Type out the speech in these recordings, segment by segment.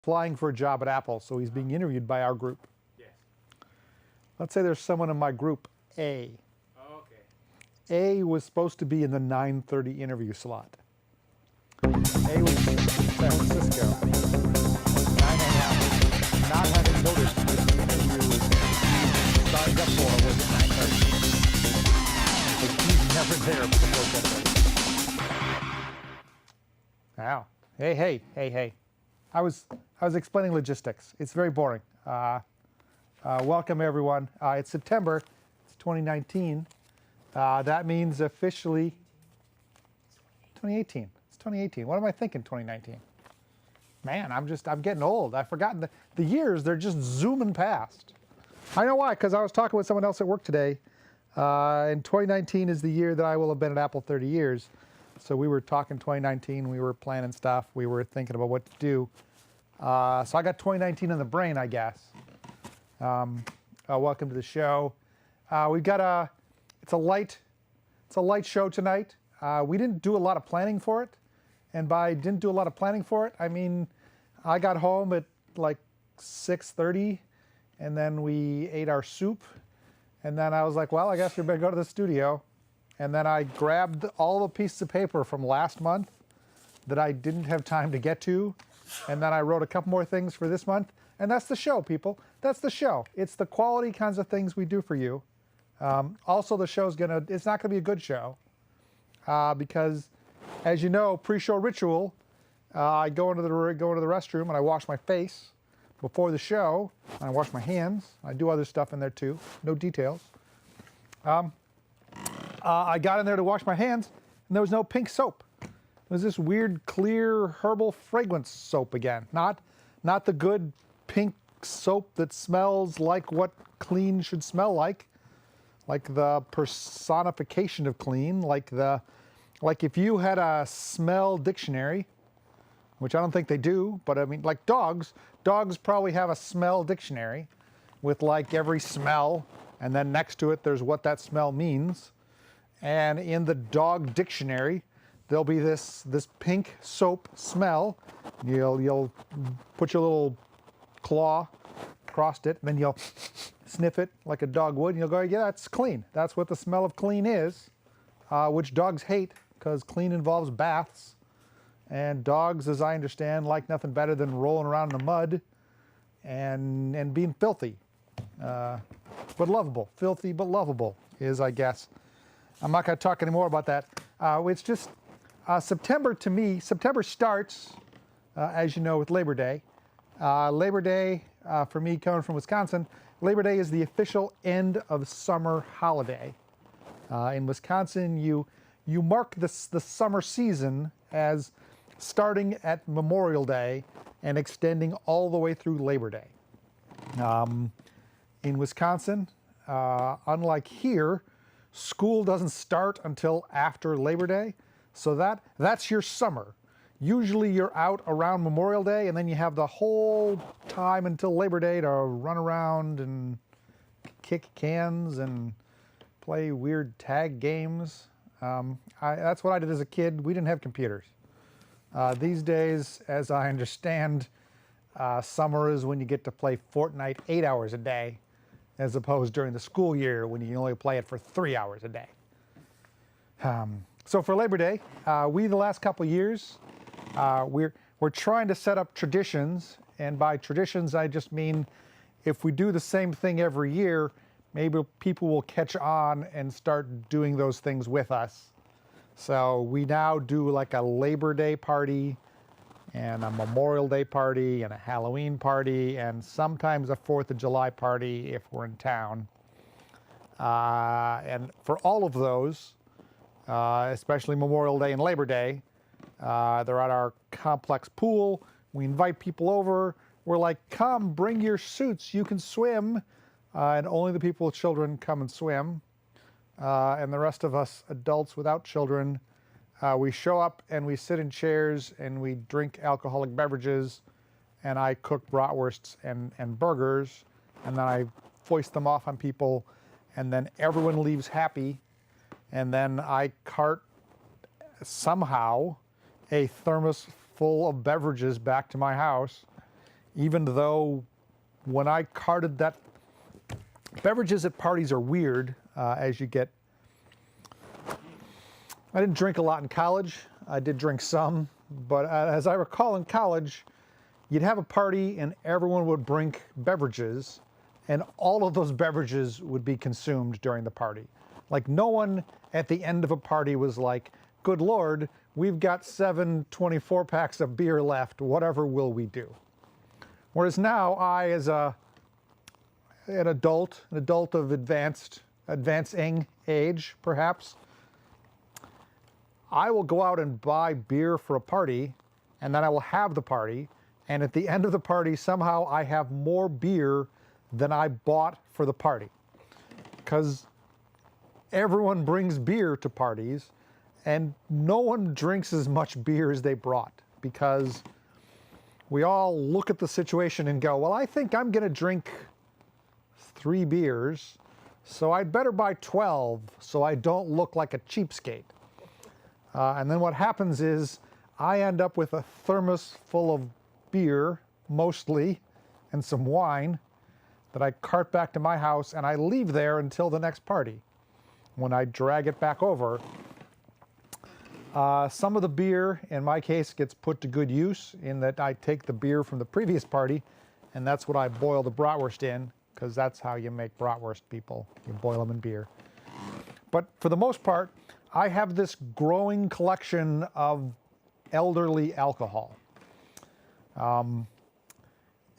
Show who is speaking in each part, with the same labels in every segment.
Speaker 1: applying for a job at Apple, so he's being interviewed by our group.
Speaker 2: Yes.
Speaker 1: Let's say there's someone in my group A.
Speaker 2: Oh, okay.
Speaker 1: A was supposed to be in the 9:30 interview slot. A was in San Francisco. 9 a.m. Not having noticed that the interview signed up for was at 9:30. But he's never there before 10:30. Wow. Hey. I was explaining logistics. It's very boring. Welcome everyone. It's September. It's 2019. That means officially 2018. It's 2018. What am I thinking? 2019. Man, I'm getting old. I've forgotten the years. They're just zooming past. I know why. Because I was talking with someone else at work today. And 2019 is the year that I will have been at Apple 30 years. So we were talking 2019. We were planning stuff. We were thinking about what to do. So I got 2019 in the brain, I guess. Welcome to the show. We've got it's a light show tonight. We didn't do a lot of planning for it. And by didn't do a lot of planning for it, I mean, I got home at like 6:30 and then we ate our soup. And then I was like, well, I guess we better go to the studio. And then I grabbed all the pieces of paper from last month that I didn't have time to get to. And then I wrote a couple more things for this month. And that's the show, people. That's the show. It's the quality kinds of things we do for you. Also, the show's it's not gonna be a good show because, as you know, pre-show ritual, I go into the restroom and I wash my face before the show. And I wash my hands. I do other stuff in there too. No details. I got in there to wash my hands, and there was no pink soap. It was this weird, clear, herbal fragrance soap again. Not the good pink soap that smells like what clean should smell like the personification of clean, like if you had a smell dictionary, which I don't think they do, but I mean, like dogs probably have a smell dictionary with like every smell, and then next to it there's what that smell means. And in the dog dictionary, there'll be this pink soap smell. You'll put your little claw across it, and then you'll sniff it like a dog would, and you'll go, yeah, that's clean. That's what the smell of clean is, which dogs hate because clean involves baths. And dogs, as I understand, like nothing better than rolling around in the mud and being filthy. But lovable. Filthy but lovable is, I guess. I'm not going to talk anymore about that. It's just September to me. September starts, as you know, with Labor Day. Labor Day, for me coming from Wisconsin, Labor Day is the official end of summer holiday. In Wisconsin, you mark the summer season as starting at Memorial Day and extending all the way through Labor Day. In Wisconsin, unlike here, school doesn't start until after Labor Day, so that's your summer. Usually you're out around Memorial Day, and then you have the whole time until Labor Day to run around and kick cans and play weird tag games. That's what I did as a kid. We didn't have computers. These days, as I understand, summer is when you get to play Fortnite 8 hours a day, as opposed during the school year when you can only play it for 3 hours a day. So for Labor Day, the last couple of years, we're trying to set up traditions, and by traditions I just mean if we do the same thing every year, maybe people will catch on and start doing those things with us. So we now do like a Labor Day party and a Memorial Day party and a Halloween party and sometimes a 4th of July party if we're in town. And for all of those, especially Memorial Day and Labor Day, they're at our complex pool. We invite people over. We're like, come, bring your suits. You can swim. And only the people with children come and swim. And the rest of us adults without children, we show up and we sit in chairs and we drink alcoholic beverages, and I cook bratwursts and burgers, and then I foist them off on people, and then everyone leaves happy, and then I cart somehow a thermos full of beverages back to my house, even though when I carted that, beverages at parties are weird as you get. I didn't drink a lot in college. I did drink some, but as I recall in college, you'd have a party and everyone would bring beverages, and all of those beverages would be consumed during the party. Like no one at the end of a party was like, good Lord, we've got 7 24-packs of beer left, whatever will we do? Whereas now I, as an adult of advancing age perhaps, I will go out and buy beer for a party, and then I will have the party, and at the end of the party, somehow I have more beer than I bought for the party. Because everyone brings beer to parties, and no one drinks as much beer as they brought, because we all look at the situation and go, well, I think I'm going to drink 3 beers, so I'd better buy 12 so I don't look like a cheapskate. And then what happens is I end up with a thermos full of beer, mostly, and some wine that I cart back to my house, and I leave there until the next party. When I drag it back over, some of the beer, in my case, gets put to good use in that I take the beer from the previous party, and that's what I boil the bratwurst in, because that's how you make bratwurst, people. You boil them in beer. But for the most part, I have this growing collection of elderly alcohol. And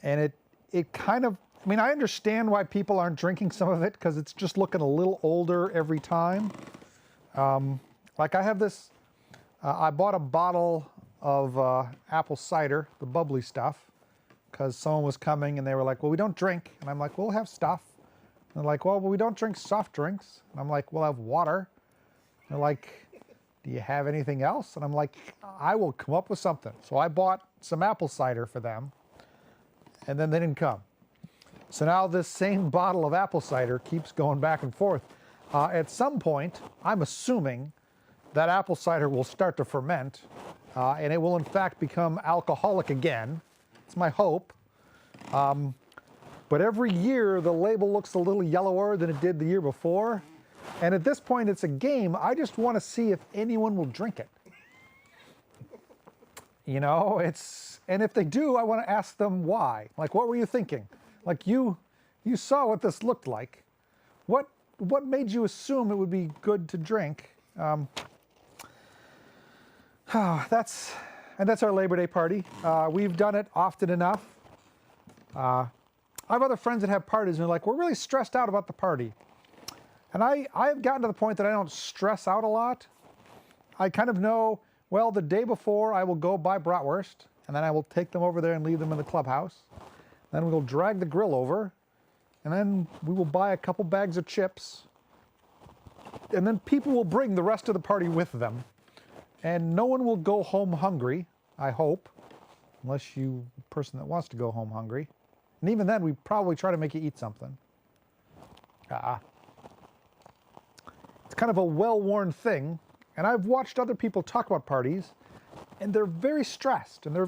Speaker 1: it kind of, I mean, I understand why people aren't drinking some of it, because it's just looking a little older every time. Like I have this, I bought a bottle of apple cider, the bubbly stuff, because someone was coming and they were like, well, we don't drink. And I'm like, we'll have stuff. And they're like, well, we don't drink soft drinks. And I'm like, we'll have water. They're like, do you have anything else? And I'm like, I will come up with something. So I bought some apple cider for them, and then they didn't come. So now this same bottle of apple cider keeps going back and forth. At some point, I'm assuming that apple cider will start to ferment, and it will in fact become alcoholic again. It's my hope. But every year, the label looks a little yellower than it did the year before. And at this point, it's a game. I just want to see if anyone will drink it. You know, and if they do, I want to ask them why. Like, what were you thinking? Like, you saw what this looked like. What made you assume it would be good to drink? That's our Labor Day party. We've done it often enough. I have other friends that have parties, and they're like, we're really stressed out about the party. And I've gotten to the point that I don't stress out a lot. I kind of know, well, the day before I will go buy bratwurst, and then I will take them over there and leave them in the clubhouse. Then we'll drag the grill over, and then we will buy a couple bags of chips. And then people will bring the rest of the party with them. And no one will go home hungry, I hope, unless you're a person that wants to go home hungry. And even then, we probably try to make you eat something. It's kind of a well-worn thing, and I've watched other people talk about parties, and they're very stressed, and they're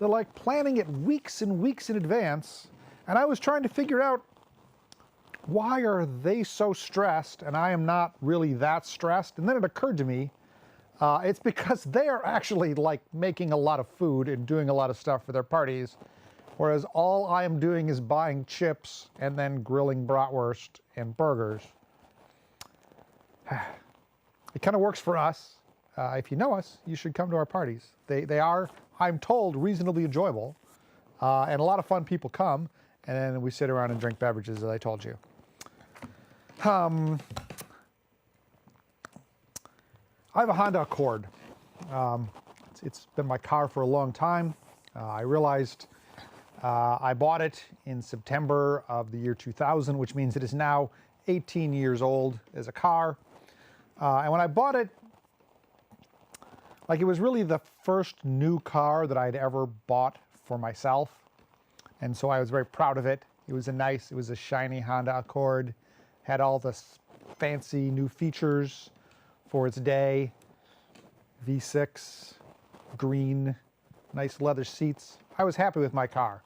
Speaker 1: like planning it weeks and weeks in advance, and I was trying to figure out, why are they so stressed, and I am not really that stressed? And then it occurred to me, it's because they are actually like making a lot of food and doing a lot of stuff for their parties, whereas all I am doing is buying chips and then grilling bratwurst and burgers. It kind of works for us. If you know us, you should come to our parties. They are, I'm told, reasonably enjoyable, and a lot of fun people come, and then we sit around and drink beverages, as I told you. I have a Honda Accord. It's been my car for a long time. I realized I bought it in September of the year 2000, which means it is now 18 years old as a car. And when I bought it, like, it was really the first new car that I'd ever bought for myself. And so I was very proud of it. It was a shiny Honda Accord, had all the fancy new features for its day. V6, green, nice leather seats. I was happy with my car.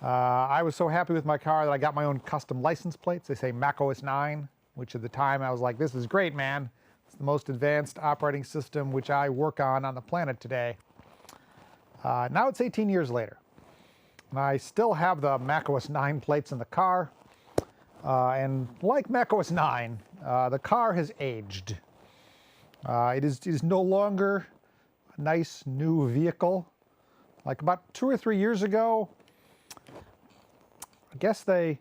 Speaker 1: I was so happy with my car that I got my own custom license plates. They say macOS 9, which at the time I was like, this is great, man. It's the most advanced operating system which I work on the planet today. Now it's 18 years later. And I still have the macOS 9 plates in the car. And like macOS 9, the car has aged. It is no longer a nice new vehicle. Like about 2 or 3 years ago, I guess they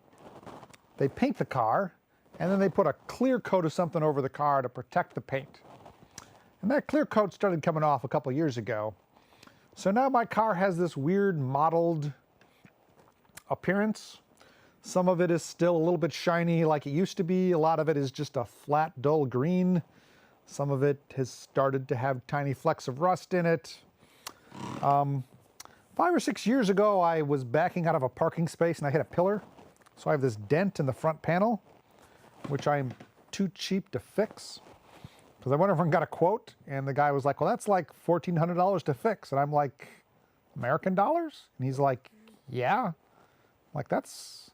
Speaker 1: paint the car and then they put a clear coat of something over the car to protect the paint. And that clear coat started coming off a couple years ago. So now my car has this weird mottled appearance. Some of it is still a little bit shiny like it used to be. A lot of it is just a flat, dull green. Some of it has started to have tiny flecks of rust in it. 5 or 6 years ago, I was backing out of a parking space and I hit a pillar. So I have this dent in the front panel, which I'm too cheap to fix. Because I went over and got a quote, and the guy was like, well, that's like $1,400 to fix. And I'm like, American dollars? And he's like, yeah. I'm like, that's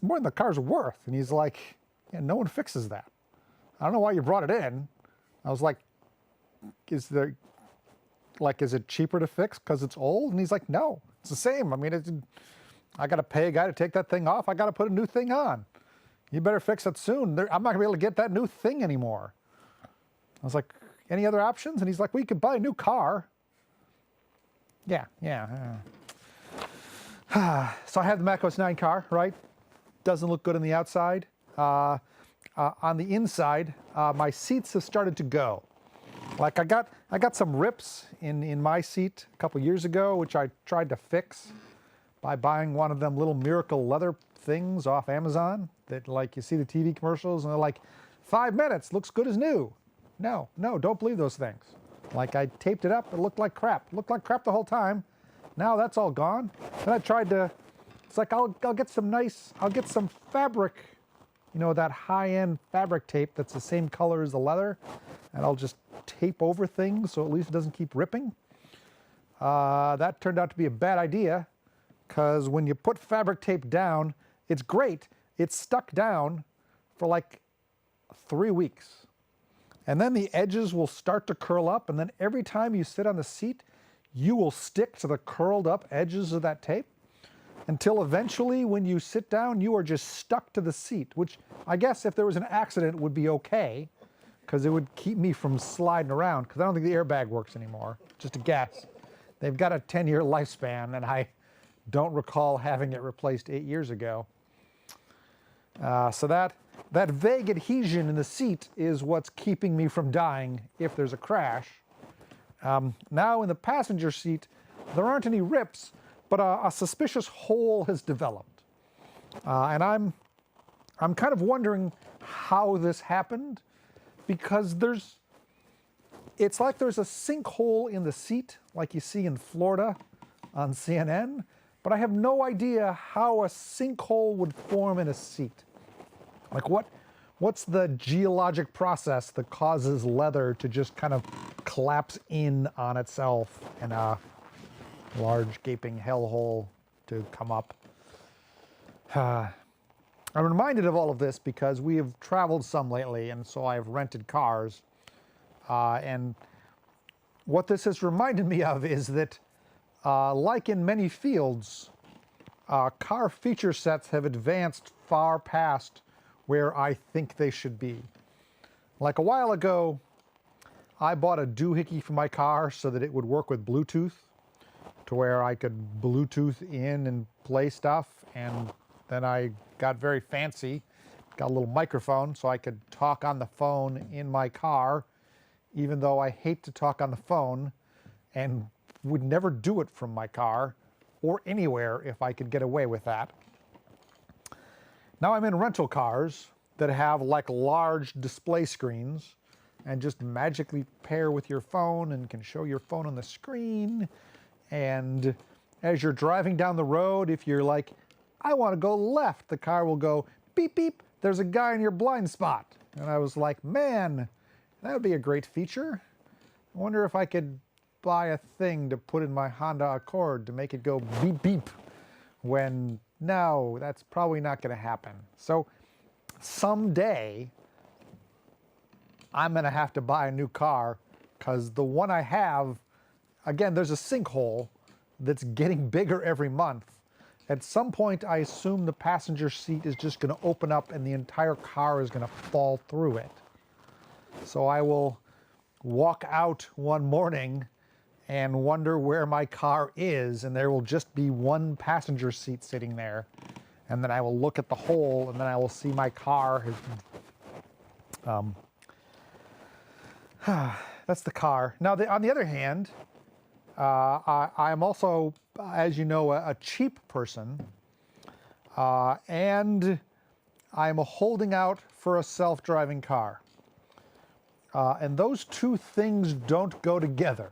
Speaker 1: more than the car's worth. And he's like, yeah, no one fixes that. I don't know why you brought it in. I was like, is it cheaper to fix because it's old? And he's like, no, it's the same. I mean, I got to pay a guy to take that thing off. I got to put a new thing on. You better fix it soon. I'm not gonna be able to get that new thing anymore. I was like, any other options? And he's like, well, you could buy a new car. Yeah. So I have the macOS 9 car, right? Doesn't look good on the outside. On the inside, my seats have started to go. Like I got some rips in my seat a couple years ago, which I tried to fix by buying one of them little miracle leather things off Amazon that, like, you see the TV commercials and they're like, 5 minutes, looks good as new. No, don't believe those things. Like, I taped it up, it looked like crap. It looked like crap the whole time. Now that's all gone. Then I tried to, it's like, I'll get some fabric, you know, that high-end fabric tape that's the same color as the leather, and I'll just tape over things so at least it doesn't keep ripping. That turned out to be a bad idea, because when you put fabric tape down, it's great. It's stuck down for like 3 weeks. And then the edges will start to curl up, and then every time you sit on the seat, you will stick to the curled up edges of that tape until eventually when you sit down, you are just stuck to the seat, which I guess if there was an accident would be okay, because it would keep me from sliding around, because I don't think the airbag works anymore, just a guess. They've got a 10-year lifespan, and I don't recall having it replaced 8 years ago. So that vague adhesion in the seat is what's keeping me from dying if there's a crash. Now in the passenger seat, there aren't any rips, but a suspicious hole has developed. And I'm kind of wondering how this happened, because it's like there's a sinkhole in the seat, like you see in Florida on CNN, but I have no idea how a sinkhole would form in a seat. Like what's the geologic process that causes leather to just kind of collapse in on itself and a large gaping hellhole to come up? I'm reminded of all of this because we have traveled some lately, and so I've rented cars. And what this has reminded me of is that, like in many fields, car feature sets have advanced far past where I think they should be. Like a while ago, I bought a doohickey for my car so that it would work with Bluetooth, to where I could Bluetooth in and play stuff, and then I got very fancy, got a little microphone so I could talk on the phone in my car, even though I hate to talk on the phone and would never do it from my car or anywhere if I could get away with that. Now I'm in rental cars that have like large display screens and just magically pair with your phone and can show your phone on the screen. And as you're driving down the road, if you're like, I want to go left, the car will go beep, beep, there's a guy in your blind spot. And I was like, man, that would be a great feature. I wonder if I could buy a thing to put in my Honda Accord to make it go beep, beep when no, that's probably not going to happen. So someday I'm going to have to buy a new car because the one I have, again, there's a sinkhole that's getting bigger every month. At some point, I assume the passenger seat is just going to open up and the entire car is going to fall through it. So I will walk out one morning and wonder where my car is, and there will just be one passenger seat sitting there. And then I will look at the hole, and then I will see my car. That's the car. Now, on the other hand, I'm also, as you know, a cheap person, and I'm holding out for a self-driving car. And those two things don't go together.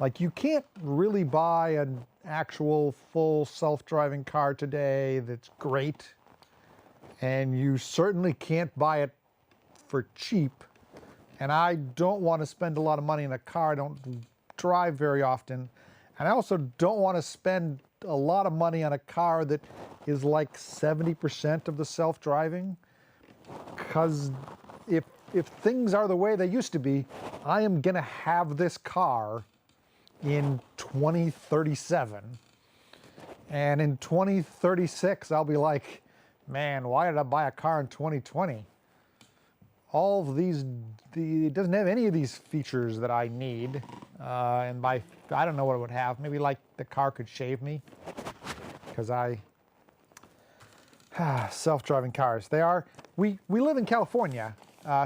Speaker 1: Like, you can't really buy an actual full self-driving car today that's great, and you certainly can't buy it for cheap. And I don't want to spend a lot of money in a car. I don't drive very often. And I also don't want to spend a lot of money on a car that is like 70% of the self-driving. Because if things are the way they used to be, I am going to have this car in 2037. And in 2036, I'll be like, man, why did I buy a car in 2020? All of these, it doesn't have any of these features that I need. And I don't know what it would have. Maybe like the car could shave me. Because self-driving cars. We live in California.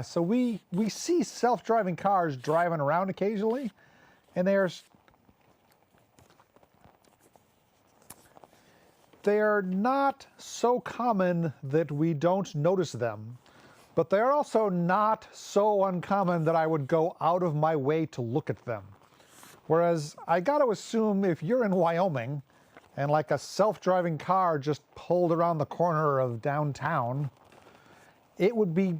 Speaker 1: So we see self-driving cars driving around occasionally. And they are not so common that we don't notice them. But they are also not so uncommon that I would go out of my way to look at them. Whereas I got to assume if you're in Wyoming and like a self-driving car just pulled around the corner of downtown, it would be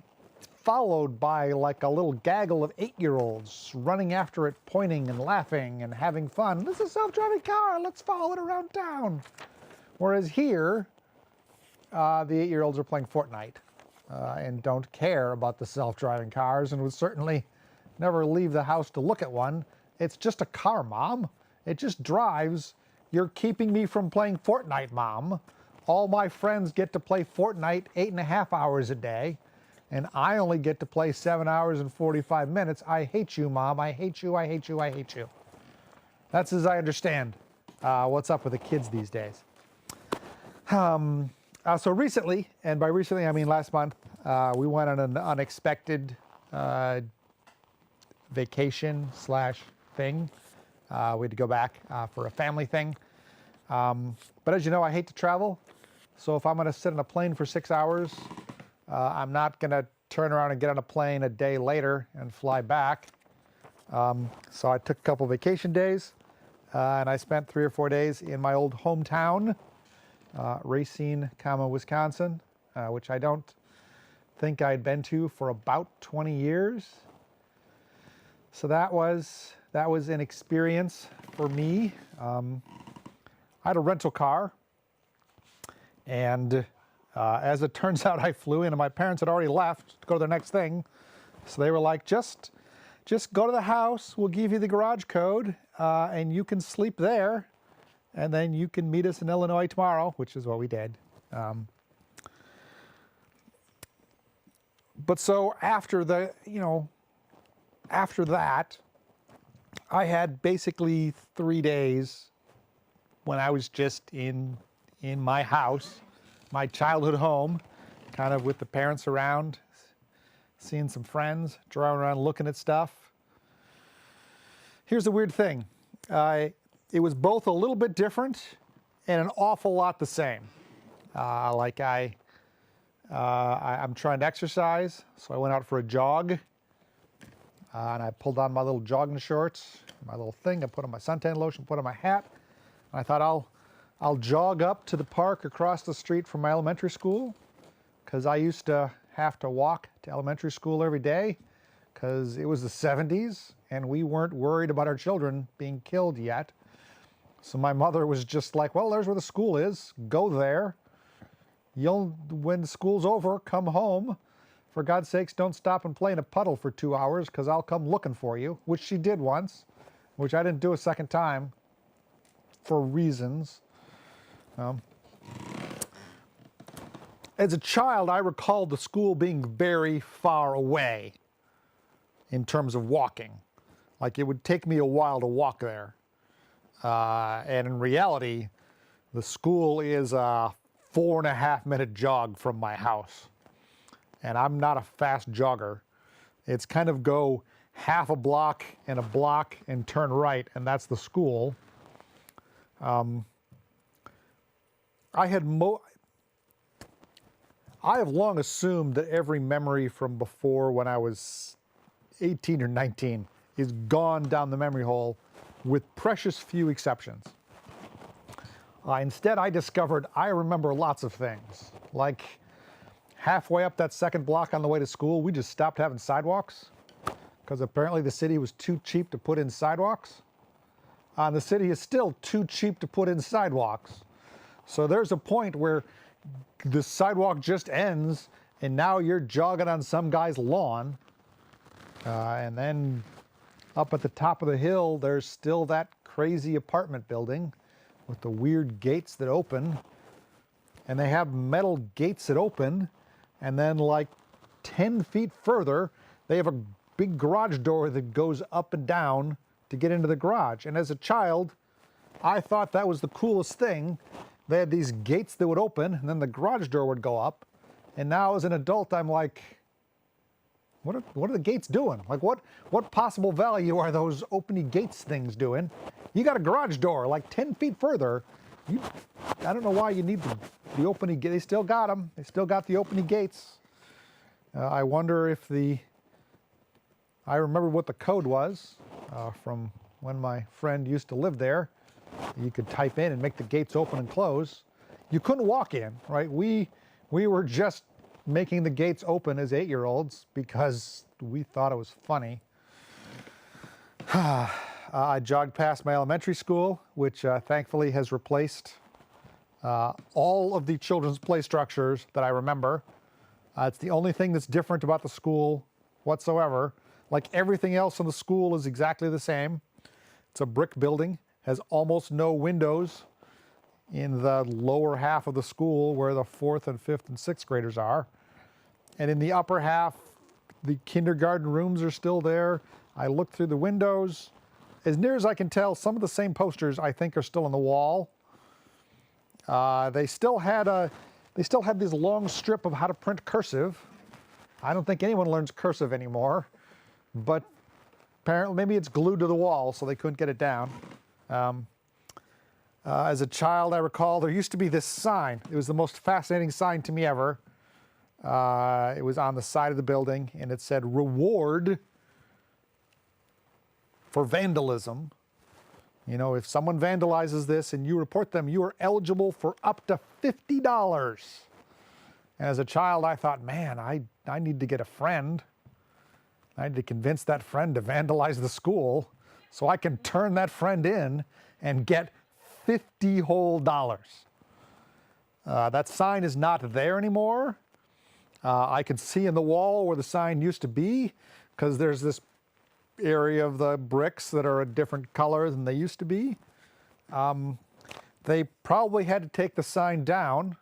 Speaker 1: followed by like a little gaggle of 8-year-olds running after it, pointing and laughing and having fun. This is a self-driving car, let's follow it around town. Whereas here, the 8-year-olds are playing Fortnite. And don't care about the self-driving cars and would certainly never leave the house to look at one. It's just a car, Mom. It just drives. You're keeping me from playing Fortnite, Mom. All my friends get to play Fortnite 8.5 hours a day, and I only get to play 7 hours and 45 minutes. I hate you, Mom. I hate you, I hate you, I hate you. That's as I understand what's up with the kids these days. So recently, and by recently I mean last month, we went on an unexpected vacation / thing. We had to go back for a family thing. But as you know, I hate to travel. So if I'm going to sit on a plane for 6 hours, I'm not going to turn around and get on a plane a day later and fly back. So I took a couple vacation days, and I spent 3 or 4 days in my old hometown, Racine, Wisconsin, which I don't think I'd been to for about 20 years. So that was an experience for me. I had a rental car, and as it turns out, I flew in, and my parents had already left to go to their next thing. So they were like, just go to the house, we'll give you the garage code, and you can sleep there. And then you can meet us in Illinois tomorrow, which is what we did. But so after that, I had basically 3 days when I was just in my house, my childhood home, kind of with the parents around, seeing some friends, driving around looking at stuff. Here's the weird thing. It was both a little bit different and an awful lot the same. I'm trying to exercise, so I went out for a jog, and I pulled on my little jogging shorts, my little thing. I put on my suntan lotion, put on my hat, and I thought I'll jog up to the park across the street from my elementary school, because I used to have to walk to elementary school every day, because it was the 70s, and we weren't worried about our children being killed yet. So my mother was just like, well, there's where the school is. Go there. When the school's over, come home. For God's sakes, don't stop and play in a puddle for 2 hours because I'll come looking for you, which she did once, which I didn't do a second time for reasons. As a child, I recall the school being very far away in terms of walking. Like it would take me a while to walk there. And in reality, the school is a 4.5-minute jog from my house. And I'm not a fast jogger. It's kind of go half a block and turn right, and that's the school. I have long assumed that every memory from before when I was 18 or 19 is gone down the memory hole, with precious few exceptions. Instead, I discovered I remember lots of things. Like halfway up that second block on the way to school, we just stopped having sidewalks because apparently the city was too cheap to put in sidewalks. The city is still too cheap to put in sidewalks. So there's a point where the sidewalk just ends and now you're jogging on some guy's lawn. And then up at the top of the hill, there's still that crazy apartment building with the weird gates that open. And they have metal gates that open. And then like 10 feet further, they have a big garage door that goes up and down to get into the garage. And as a child, I thought that was the coolest thing. They had these gates that would open, and then the garage door would go up. And now as an adult, I'm like, what are the gates doing? Like what possible value are those opening gates things doing? You got a garage door like 10 feet further. I don't know why you need the opening gate. They still got them. They still got the opening gates. I wonder if I remember what the code was from when my friend used to live there. You could type in and make the gates open and close. You couldn't walk in, right? We were just making the gates open as 8-year-olds because we thought it was funny. I jogged past my elementary school, which thankfully has replaced all of the children's play structures that I remember. It's the only thing that's different about the school whatsoever. Like everything else in the school is exactly the same. It's a brick building, has almost no windows in the lower half of the school where the 4th and 5th and 6th graders are. And in the upper half, the kindergarten rooms are still there. I looked through the windows. As near as I can tell, some of the same posters I think are still on the wall. They still had this long strip of how to print cursive. I don't think anyone learns cursive anymore, but apparently maybe it's glued to the wall so they couldn't get it down. As a child, I recall there used to be this sign. It was the most fascinating sign to me ever. It was on the side of the building, and it said, "Reward for vandalism." You know, if someone vandalizes this and you report them, you are eligible for up to $50. And as a child, I thought, man, I need to get a friend. I need to convince that friend to vandalize the school so I can turn that friend in and get $50 whole. That sign is not there anymore. I can see in the wall where the sign used to be because there's this area of the bricks that are a different color than they used to be. They probably had to take the sign down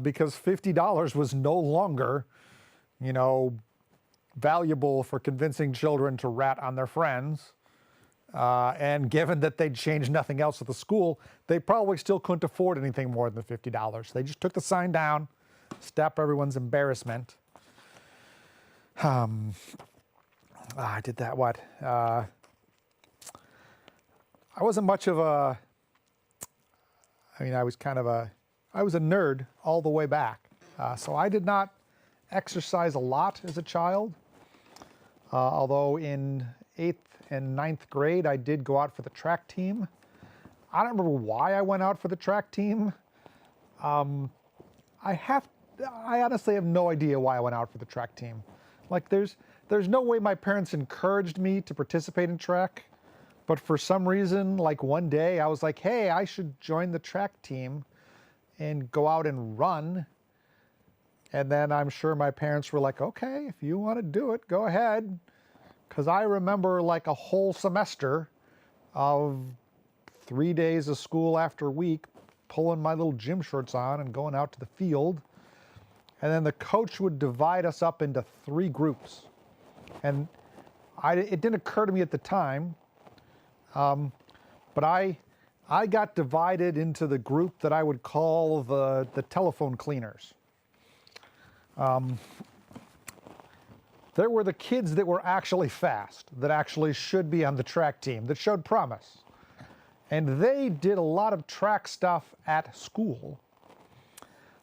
Speaker 1: because $50 was no longer, you know, valuable for convincing children to rat on their friends. And given that they'd changed nothing else at the school, they probably still couldn't afford anything more than $50. They just took the sign down, stop everyone's embarrassment. I did that, I wasn't much of a, I was a nerd all the way back. So I did not exercise a lot as a child. Although in 8th and 9th grade, I did go out for the track team. I don't remember why I went out for the track team. I honestly have no idea why I went out for the track team. Like there's no way my parents encouraged me to participate in track. But for some reason, like one day I was like, hey, I should join the track team and go out and run. And then I'm sure my parents were like, okay, if you want to do it, go ahead. Because I remember like a whole semester of 3 days of school after week, pulling my little gym shorts on and going out to the field. And then the coach would divide us up into 3 groups. And it didn't occur to me at the time, but I got divided into the group that I would call the telephone cleaners. There were the kids that were actually fast, that actually should be on the track team, that showed promise. And they did a lot of track stuff at school.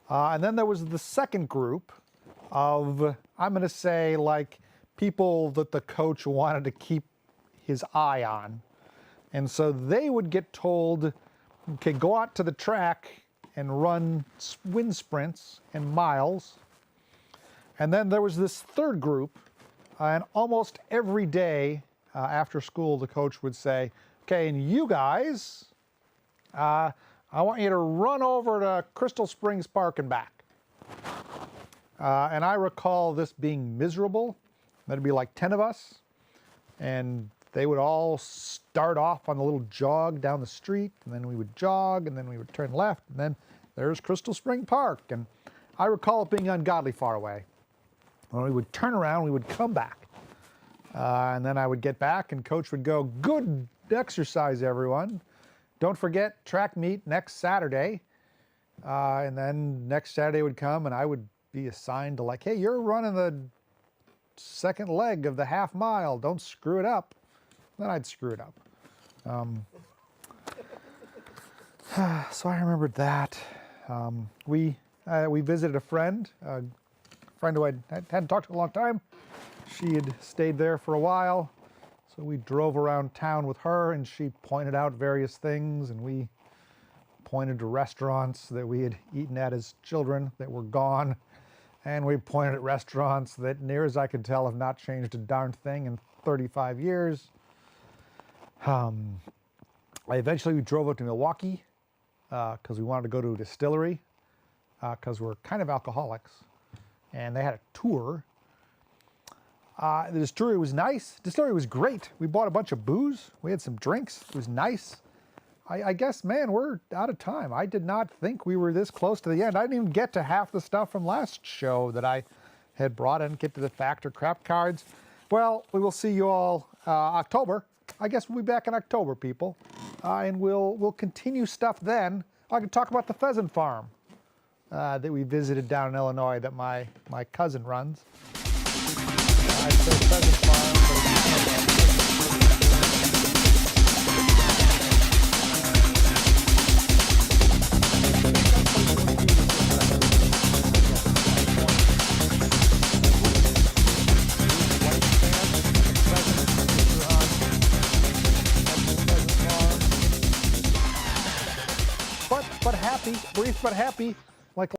Speaker 1: And then there was the second group of, I'm going to say, like, people that the coach wanted to keep his eye on. And so they would get told, okay, go out to the track and run wind sprints and miles. And then there was this third group, and almost every day after school, the coach would say, okay, and you guys, I want you to run over to Crystal Springs Park and back. And I recall this being miserable. There'd be like 10 of us, and they would all start off on the little jog down the street, and then we would jog, and then we would turn left, and then there's Crystal Spring Park. And I recall it being ungodly far away. When we would turn around, we would come back. And then I would get back, and Coach would go, good exercise, everyone. Don't forget track meet next Saturday. And then next Saturday would come, and I would be assigned to like, hey, you're running the second leg of the half mile. Don't screw it up. Then I'd screw it up. So I remembered that. We visited a friend who I hadn't talked to in a long time. She had stayed there for a while. So we drove around town with her, and she pointed out various things, and we pointed to restaurants that we had eaten at as children that were gone. And we pointed at restaurants that, near as I could tell, have not changed a darn thing in 35 years. Eventually we drove up to Milwaukee because we wanted to go to a distillery because we're kind of alcoholics. And they had a tour. The distillery was nice. Distillery was great. We bought a bunch of booze. We had some drinks. It was nice. I guess, man, we're out of time. I did not think we were this close to the end. I didn't even get to half the stuff from last show that I had brought. I didn't get to the fact or crap cards. Well, we will see you all October. I guess we'll be back in October, people. And we'll continue stuff then. I can talk about the pheasant farm that we visited down in Illinois that my cousin runs. I'd say pheasant farm, but brief but happy, like